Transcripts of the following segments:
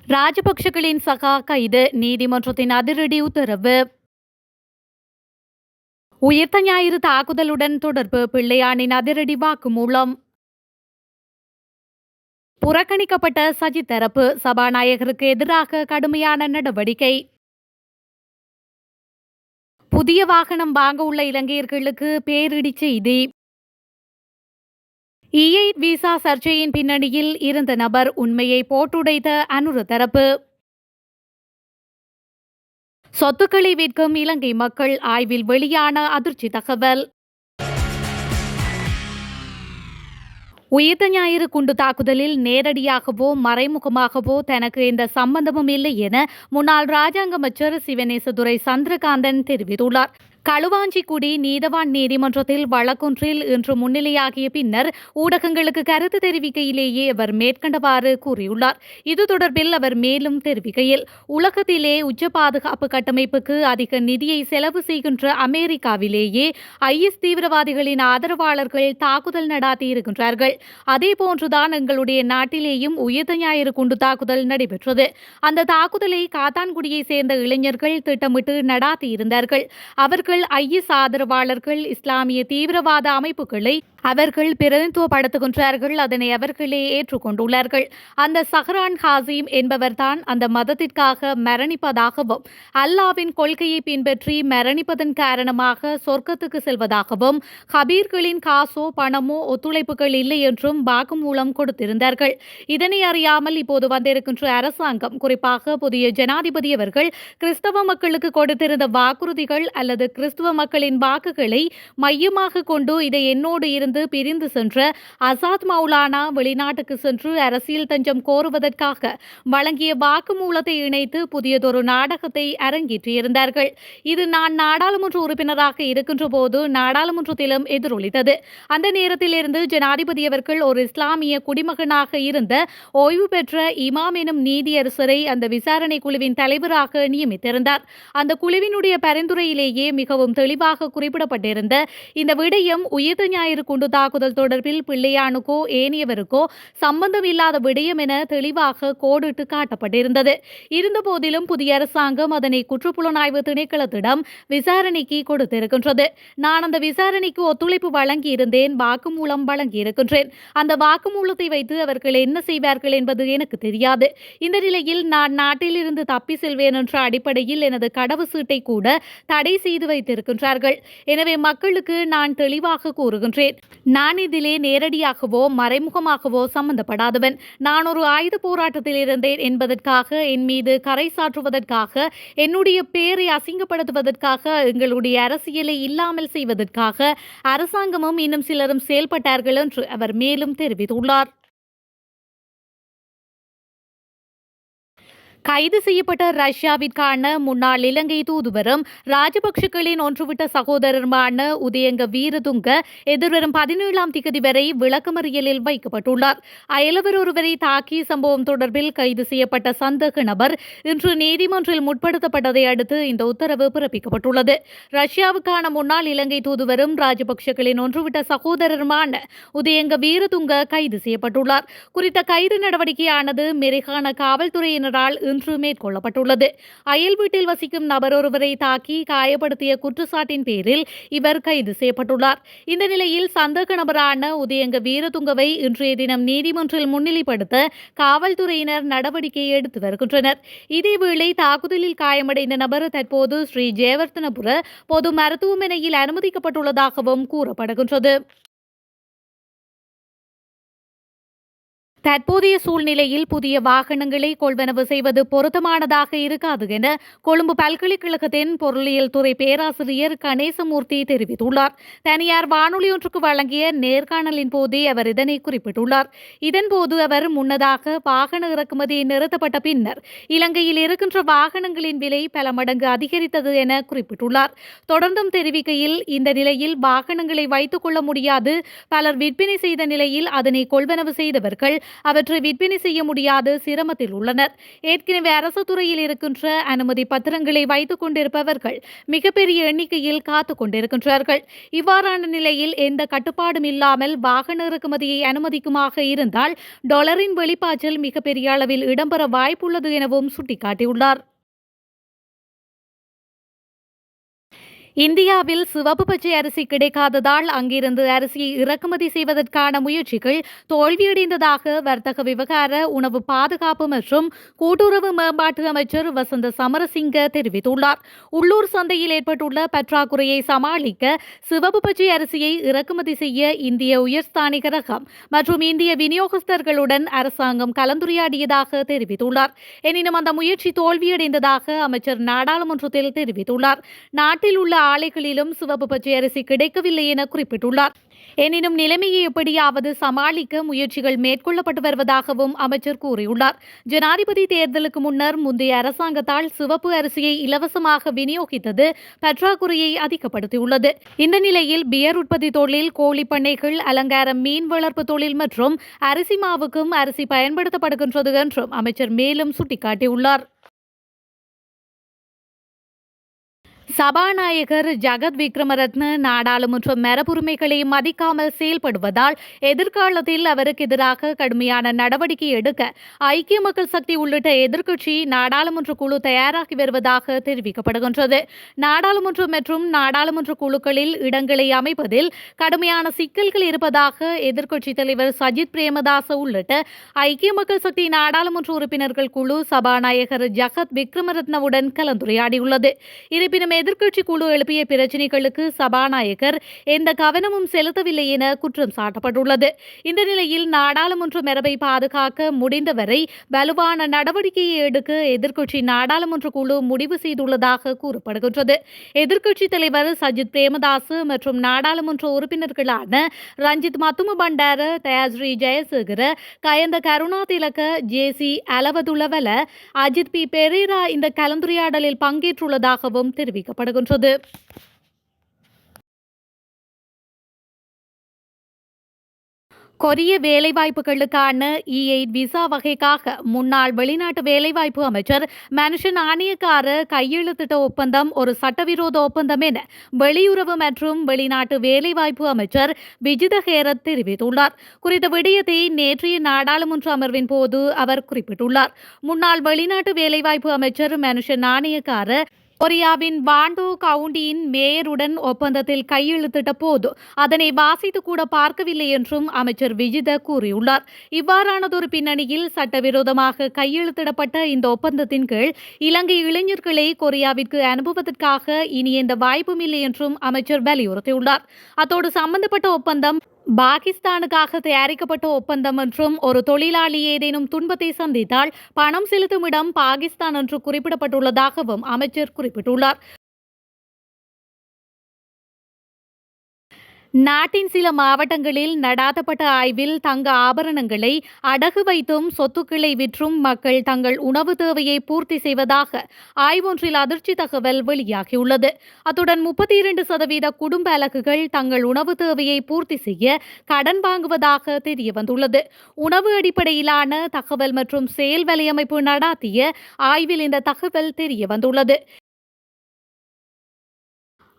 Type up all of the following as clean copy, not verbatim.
ராஜபக்ஷகளின் சகா கைது, நீதிமன்றத்தின் அதிரடி உத்தரவு. உயிர்த்த ஞாயிறு தாக்குதலுடன் தொடர்பு, பிள்ளையானின் அதிரடி வாக்குமூலம். புறக்கணிக்கப்பட்ட சஜித் தரப்பு, சபாநாயகருக்கு எதிராக கடுமையான நடவடிக்கை. புதிய வாகனம் வாங்க உள்ள இலங்கையர்களுக்கு பேரிடி செய்தி. E8 விசா சர்ச்சையின் பின்னணியில் இருந்த நபர் உண்மையை போட்டுடைத்த அனுர தரப்பு. சொத்துக்களை விற்கும் இலங்கை மக்கள், ஆய்வில் வெளியான அதிர்ச்சி தகவல். உயிர்த்த ஞாயிறு குண்டு தாக்குதலில் நேரடியாகவோ மறைமுகமாகவோ தனக்கு எந்த சம்பந்தமும் இல்லை என முன்னாள் ராஜாங்க அமைச்சர் சிவனேசதுரை சந்திரகாந்தன் தெரிவித்துள்ளார். களுவாஞ்சிக்குடி நீதவான் நீதிமன்றத்தில் வழக்கொன்றில் இன்று முன்னிலையாகிய பின்னர் ஊடகங்களுக்கு கருத்து தெரிவிக்கையிலேயே அவர் மேற்கண்டவாறு கூறியுள்ளார். இது தொடர்பில் அவர் மேலும் தெரிவிக்கையில், உலகத்திலே உச்ச பாதுகாப்பு கட்டமைப்புக்கு அதிக நிதியை செலவு செய்கின்ற அமெரிக்காவிலேயே IS தீவிரவாதிகளின் ஆதரவாளர்கள் தாக்குதல் நடாத்தியிருக்கின்றார்கள். அதேபோன்றுதான் எங்களுடைய நாட்டிலேயும் உயிர்த்த ஞாயிறு குண்டு தாக்குதல் நடைபெற்றது. அந்த தாக்குதலை காத்தான்குடியை சேர்ந்த இளைஞர்கள் திட்டமிட்டு நடாத்தியிருந்தார்கள். அவர்கள் IS ஆதரவாளர்கள், இஸ்லாமிய தீவிரவாத அமைப்புகளை அவர்கள் பிரதிநிதித்துவப்படுத்துகின்றார்கள். அதனை அவர்களே ஏற்றுக்கொண்டுள்ளார்கள். அந்த சஹ்ரான் ஹாசிம் என்பவர்தான் அந்த மதத்திற்காக மரணிப்பதாகவும், அல்லாவின் கொள்கையை பின்பற்றி மரணிப்பதன் காரணமாக சொர்க்கத்துக்கு செல்வதாகவும், ஹபீர்களின் காசோ பணமோ ஒத்துழைப்புகள் இல்லை என்றும் வாக்குமூலம் கொடுத்திருந்தார்கள். இதனை அறியாமல் இப்போது வந்திருக்கின்ற அரசாங்கம், குறிப்பாக புதிய ஜனாதிபதி அவர்கள் கிறிஸ்தவ மக்களுக்கு கொடுத்திருந்த வாக்குறுதிகள் அல்லது கிறிஸ்தவ மக்களின் வாக்குகளை மையமாக கொண்டு இதை என்னோடு இருந்து பிரிந்து சென்ற அசாத் மௌலானா வெளிநாட்டுக்கு சென்று அரசியல் தஞ்சம் கோருவதற்காக வழங்கிய வாக்குமூலத்தை இணைத்து புதியதொரு நாடகத்தை அரங்கேற்றியிருந்தார்கள். இது நான் நாடாளுமன்ற உறுப்பினராக இருக்கின்ற போது நாடாளுமன்றத்திலும் எதிரொலித்தது. அந்த நேரத்திலிருந்து ஜனாதிபதி அவர்கள் ஒரு இஸ்லாமிய குடிமகனாக இருந்த ஓய்வு பெற்ற இமாம் எனும் நீதியரசரை அந்த விசாரணை குழுவின் தலைவராக நியமித்திருந்தார். அந்த குழுவினுடைய பரிந்துரையிலேயே மிகவும் தெளிவாக குறிப்பிடப்பட்டிருந்த இந்த விடயம் உயிர்த்த ஞாயிறு குண்டு தாக்குதல் தொடர்பில் பிள்ளையானுக்கோ ஏனையவருக்கோ சம்பந்தம் இல்லாத விடயம் என தெளிவாக கோடிட்டு காட்டப்பட்டிருந்தது. இருந்தபோதிலும் புதிய அரசாங்கம் அதனை குற்றப்புலனாய்வு திணைக்களத்திடம் விசாரணைக்கு கொடுத்திருக்கின்றது. நான் அந்த விசாரணைக்கு ஒத்துழைப்பு வழங்கியிருந்தேன், வாக்குமூலம் வழங்கியிருக்கின்றேன். அந்த வாக்குமூலத்தை வைத்து அவர்கள் என்ன செய்வார்கள் என்பது எனக்கு தெரியாது. இந்த நிலையில் நான் நாட்டிலிருந்து தப்பி செல்வேன் என்ற அடிப்படையில் எனது கடவுச்சீட்டை கூட தடை செய்து வைத்திருக்கின்றார்கள். எனவே மக்களுக்கு நான் தெளிவாக கூறுகின்றேன், நான் இதிலே நேரடியாகவோ மறைமுகமாகவோ சம்பந்தப்படாதவன். நான் ஒரு ஆயுத போராட்டத்தில் இருந்தேன் என்பதற்காக, என் மீது கரை சாற்றுவதற்காக, என்னுடைய பெயரை அசிங்கப்படுத்துவதற்காக, எங்களுடைய அரசியலை இல்லாமல் செய்வதற்காக அரசாங்கமும் இன்னும் சிலரும் செயல்பட்டார்கள் என்று அவர் மேலும் தெரிவித்துள்ளார். கைது செய்யப்பட்ட ரஷ்யாவிற்கான முன்னாள் இலங்கை தூதுவரும் ராஜபக்ஷகளின் ஒன்றுவிட்ட சகோதரருமான உதயங்க வீரதுங்க எதிர்வரும் 17ஆம் திகதி வரை விளக்கமறியலில் வைக்கப்பட்டுள்ளார். அயலவர் ஒருவரை தாக்கிய சம்பவம் தொடர்பில் கைது செய்யப்பட்ட சந்தேக நபர் இன்று நீதிமன்றில் முற்படுத்தப்பட்டதை அடுத்து இந்த உத்தரவு பிறப்பிக்கப்பட்டுள்ளது. ரஷ்யாவுக்கான முன்னாள் இலங்கை தூதுவரும் ராஜபக்ஷகளின் ஒன்றுவிட்ட சகோதரருமான உதயங்க வீரதுங்க கைது செய்யப்பட்டுள்ளார். குறித்த கைது நடவடிக்கையானது மெரிகான காவல்துறையினரால் இன்று மேற்கொள்ளப்பட்டுள்ளது. அயல் வீட்டில் வசிக்கும் நபர் ஒருவரை தாக்கி காயப்படுத்திய குற்றச்சாட்டின் பேரில் இவர் கைது செய்யப்பட்டுள்ளார். இந்த நிலையில் சந்தேக நபரான உதயங்க வீரதுங்கவை இன்றைய தினம் நீதிமன்றில் முன்னிலைப்படுத்த காவல்துறையினர் நடவடிக்கை எடுத்து வருகின்றனர். இதேவேளை தாக்குதலில் காயமடைந்த நபர் தற்போது ஸ்ரீ ஜெயவர்தனபுர பொது மருத்துவமனையில் அனுமதிக்கப்பட்டுள்ளதாகவும் கூறப்படுகின்றது. தற்போதைய சூழ்நிலையில் புதிய வாகனங்களை கொள்வனவு செய்வது பொருத்தமானதாக இருக்காது என கொழும்பு பல்கலைக்கழகத்தின் பொருளியல் துறை பேராசிரியர் கணேசமூர்த்தி தெரிவித்துள்ளார். தனியார் வானொலி ஒன்றுக்கு வழங்கிய நேர்காணலின் போதே அவர் இதனை குறிப்பிட்டுள்ளார். இதன்போது அவர் முன்னதாக வாகன இறக்குமதி நிறுத்தப்பட்ட பின்னர் இலங்கையில் இருக்கின்ற வாகனங்களின் விலை பல மடங்கு அதிகரித்தது என குறிப்பிட்டுள்ளார். தொடர்ந்தும் தெரிவிக்கையில், இந்த நிலையில் வாகனங்களை வைத்துக் கொள்ள முடியாது, பலர் விற்பனை செய்த நிலையில் அதனை கொள்வனவு செய்தவர்கள் அவற்றை விற்பனை செய்ய முடியாது சிரமத்தில் உள்ளனர். ஏற்கனவே அரசு துறையில் இருக்கின்ற அனுமதி பத்திரங்களை வைத்துக் கொண்டிருப்பவர்கள் மிகப்பெரிய எண்ணிக்கையில் காத்துக் கொண்டிருக்கின்றார்கள். இவ்வாறான நிலையில் எந்த கட்டுப்பாடும் இல்லாமல் வாகன இறக்குமதியை அனுமதிக்குமாக இருந்தால் டாலரின் வெளிப்பாய்ச்சல் மிகப்பெரிய அளவில் இடம்பெற வாய்ப்புள்ளது எனவும் சுட்டிக்காட்டியுள்ளார். இந்தியாவில் சிவப்பு பச்சை அரிசி கிடைக்காததால் அங்கிருந்து அரிசியை இறக்குமதி செய்வதற்கான முயற்சிகள் தோல்வியடைந்ததாக வர்த்தக விவகார, உணவு பாதுகாப்பு மற்றும் கூட்டுறவு மேம்பாட்டு அமைச்சர் வசந்த சமரசிங்க தெரிவித்துள்ளார். உள்ளூர் சந்தையில் ஏற்பட்டுள்ள பற்றாக்குறையை சமாளிக்க சிவப்பு பச்சை அரிசியை இறக்குமதி செய்ய இந்திய உயர்ஸ்தானிக ரகம் மற்றும் இந்திய விநியோகஸ்தர்களுடன் அரசாங்கம் கலந்துரையாடியதாக தெரிவித்துள்ளார். எனினும் அந்த முயற்சி தோல்வியடைந்ததாக அமைச்சர் நாடாளுமன்றத்தில் தெரிவித்துள்ளார். நாட்டில் உள்ள ஆலைகளிலும் சிவப்பு பச்சை அரிசி கிடைக்கவில்லை என குறிப்பிட்டுள்ளார். எனினும் நிலைமையை எப்படியாவது சமாளிக்க முயற்சிகள் மேற்கொள்ளப்பட்டு வருவதாகவும் அமைச்சர் கூறியுள்ளார். ஜனாதிபதி தேர்தலுக்கு முன்னர் முந்தைய அரசாங்கத்தால் சிவப்பு அரிசியை இலவசமாக விநியோகித்தது பற்றாக்குறையை அதிகப்படுத்தியுள்ளது. இந்த நிலையில் பியர் உற்பத்தி தொழில், கோழி பண்ணைகள், அலங்கார மீன் வளர்ப்பு தொழில் மற்றும் அரிசி மாவுக்கும் அரிசி பயன்படுத்தப்படுகின்றது என்றும் அமைச்சர் மேலும் சுட்டிக்காட்டியுள்ளார். சபாநாயகர் ஜகத் விக்ரமரத்ன நாடாளுமன்ற மரபுரிமைகளை மதிக்காமல் செயல்படுவதால் எதிர்காலத்தில் அவருக்கு எதிராக கடுமையான நடவடிக்கை எடுக்க ஐக்கிய மக்கள் சக்தி உள்ளிட்ட எதிர்க்கட்சி நாடாளுமன்ற குழு தயாராகி வருவதாக தெரிவிக்கப்படுகின்றது. நாடாளுமன்ற மற்றும் நாடாளுமன்ற குழுக்களில் இடங்களை அமைப்பதில் கடுமையான சிக்கல்கள் இருப்பதாக எதிர்க்கட்சித் தலைவர் சஜித் பிரேமதாச உள்ளிட்ட ஐக்கிய மக்கள் சக்தி நாடாளுமன்ற உறுப்பினர்கள் குழு சபாநாயகர் ஜகத் விக்ரமரத்னவுடன் கலந்துரையாடியுள்ளது. இருப்பினும் எதிர்க்கட்சி குழு எழுப்பிய பிரச்சினைகளுக்கு சபாநாயகர் எந்த கவனமும் செலுத்தவில்லை என குற்றம் சாட்டப்பட்டுள்ளது. இந்த நிலையில் நாடாளுமன்ற மரபை பாதுகாக்க முடிந்தவரை வலுவான நடவடிக்கையை எடுக்க எதிர்க்கட்சி நாடாளுமன்ற குழு முடிவு செய்துள்ளதாக கூறப்படுகின்றது. எதிர்க்கட்சித் தலைவர் சஜித் பிரேமதாஸ் மற்றும் நாடாளுமன்ற உறுப்பினர்களான ரஞ்சித் மத்தும பண்டார, தயாஸ்ரீ ஜெயசேகர, கயந்த கருணாதிலக, ஜேசி அலவதுலவல, அஜித் பி பெரேரா இந்த கலந்துரையாடலில் பங்கேற்றுள்ளதாகவும் தெரிவிக்கப்பட்டது. கொரிய வேலைவாய்ப்புகளுக்கான E8 விசா வகைக்காக முன்னாள் வெளிநாட்டு வேலைவாய்ப்பு அமைச்சர் மனுஷன் ஆணையக்கார கையெழுத்திட்ட ஒப்பந்தம் ஒரு சட்டவிரோத ஒப்பந்தம் என வெளியுறவு மற்றும் வெளிநாட்டு வேலைவாய்ப்பு அமைச்சர் விஜித ஹேரத் தெரிவித்துள்ளார். குறித்த விடயத்தை நேற்றைய நாடாளுமன்ற அமர்வின் போது அவர் குறிப்பிட்டுள்ளார். முன்னாள் வெளிநாட்டு வேலைவாய்ப்பு அமைச்சர் மனுஷன் ஆணையக்கார கொரியாவின் வாண்டோ கவுண்டியின் மேயருடன் ஒப்பந்தத்தில் கையெழுத்திட்ட போது அதனை வாசித்து கூட பார்க்கவில்லை என்றும் அமைச்சர் விஜித கூறியுள்ளார். இவ்வாறானதொரு பின்னணியில் சட்டவிரோதமாக கையெழுத்திடப்பட்ட இந்த ஒப்பந்தத்தின் கீழ் இலங்கை இளைஞர்களை கொரியாவிற்கு அனுப்புவதற்காக இனி எந்த வாய்ப்பும் இல்லை என்றும் அமைச்சர் வலியுறுத்தியுள்ளார். அத்தோடு சம்பந்தப்பட்ட ஒப்பந்தம் பாகிஸ்தானுக்காக தயாரிக்கப்பட்ட ஒப்பந்தம் என்றும் ஒரு தொழிலாளி ஏதேனும் துன்பத்தை சந்தித்தால் பணம் செலுத்தும் இடம் பாகிஸ்தான் என்று குறிப்பிடப்பட்டுள்ளதாகவும் அமைச்சர் குறிப்பிட்டுள்ளார். நாட்டின் சில மாவட்டங்களில் நடாத்தப்பட்ட ஆய்வில் தங்க ஆபரணங்களை அடகு வைத்தும் சொத்துக்களை விற்றும் மக்கள் தங்கள் உணவு தேவையை பூர்த்தி செய்வதாக ஆய்வொன்றில் அதிர்ச்சி தகவல் வெளியாகியுள்ளது. அத்துடன் 32% குடும்ப அலகுகள் தங்கள் உணவு தேவையை பூர்த்தி செய்ய கடன் வாங்குவதாக தெரியவந்துள்ளது. உணவு அடிப்படையிலான தகவல் மற்றும் செயல் வலையமைப்பு நடாத்திய ஆய்வில் இந்த தகவல் தெரியவந்துள்ளது.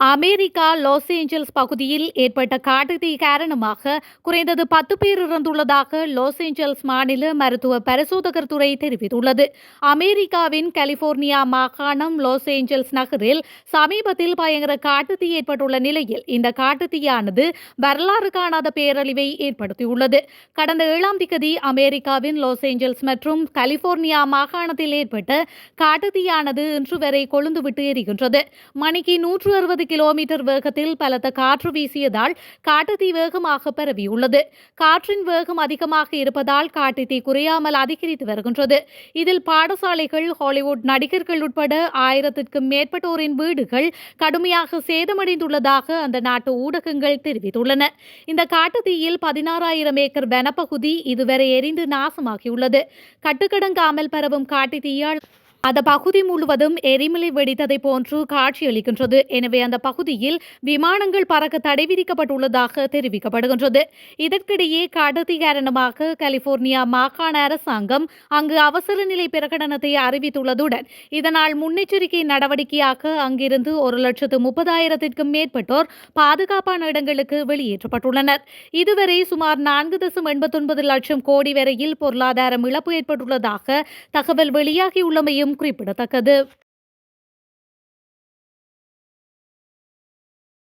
அமெரிக்கா லாஸ் ஏஞ்சல்ஸ் பகுதியில் ஏற்பட்ட காட்டுத்தீ காரணமாக குறைந்தது 10 பேர் இறந்துள்ளதாக லாஸ் ஏஞ்சல்ஸ் மாநில மருத்துவ பரிசோதகர் துறை தெரிவித்துள்ளது. அமெரிக்காவின் கலிபோர்னியா மாகாணம் லாஸ் ஏஞ்சல்ஸ் நகரில் சமீபத்தில் பயங்கர காட்டுத்தீ ஏற்பட்டுள்ள நிலையில் இந்த காட்டுத்தீயானது வரலாறு காணாத பேரழிவை ஏற்படுத்தியுள்ளது. கடந்த 7ஆம் தேதி அமெரிக்காவின் லாஸ் ஏஞ்சல்ஸ் மற்றும் கலிபோர்னியா மாகாணத்தில் ஏற்பட்ட காட்டுத்தீயானது இன்று வரை கொழுந்துவிட்டு எரிகின்றது. மணிக்கு 160 கிலோமீட்டர் வேகத்தில் பலத்த காற்று வீசியதால் காட்டுத்தீ வேகமாக பரவியுள்ளது. காற்றின் வேகம் அதிகமாக இருப்பதால் காட்டுத்தீ குறையாமல் அதிகரித்து வருகின்றது. இதில் பாடசாலைகள், ஹாலிவுட் நடிகர்கள் உட்பட 1000க்கும் மேற்பட்டோரின் வீடுகள் கடுமையாக சேதமடைந்துள்ளதாக அந்த நாட்டு ஊடகங்கள் தெரிவித்துள்ளன. இந்த காட்டுத்தீயில் 16,000 ஏக்கர் வனப்பகுதி இதுவரை எரிந்து நாசமாகியுள்ளது. கட்டுக்கடங்காமல் பரவும் காட்டுத்தீயால் அந்த பகுதி முழுவதும் எரிமலை வெடித்ததை போன்று காட்சியளிக்கின்றது. எனவே அந்த பகுதியில் விமானங்கள் பறக்க தடை விதிக்கப்பட்டுள்ளதாக தெரிவிக்கப்படுகின்றது. இதற்கிடையே கடத்தி காரணமாக கலிபோர்னியா மாகாண அரசாங்கம் அங்கு அவசர நிலை பிரகடனத்தை அறிவித்துள்ளதுடன் இதனால் முன்னெச்சரிக்கை நடவடிக்கையாக அங்கிருந்து 1,30,000க்கும் மேற்பட்டோர் பாதுகாப்பான இடங்களுக்கு வெளியேற்றப்பட்டுள்ளனர். இதுவரை சுமார் 4.89 லட்சம் கோடி வரையில் பொருளாதார இழப்பு ஏற்பட்டுள்ளதாக தகவல் வெளியாகியுள்ளமையும் குறிப்பிடத்தக்கது.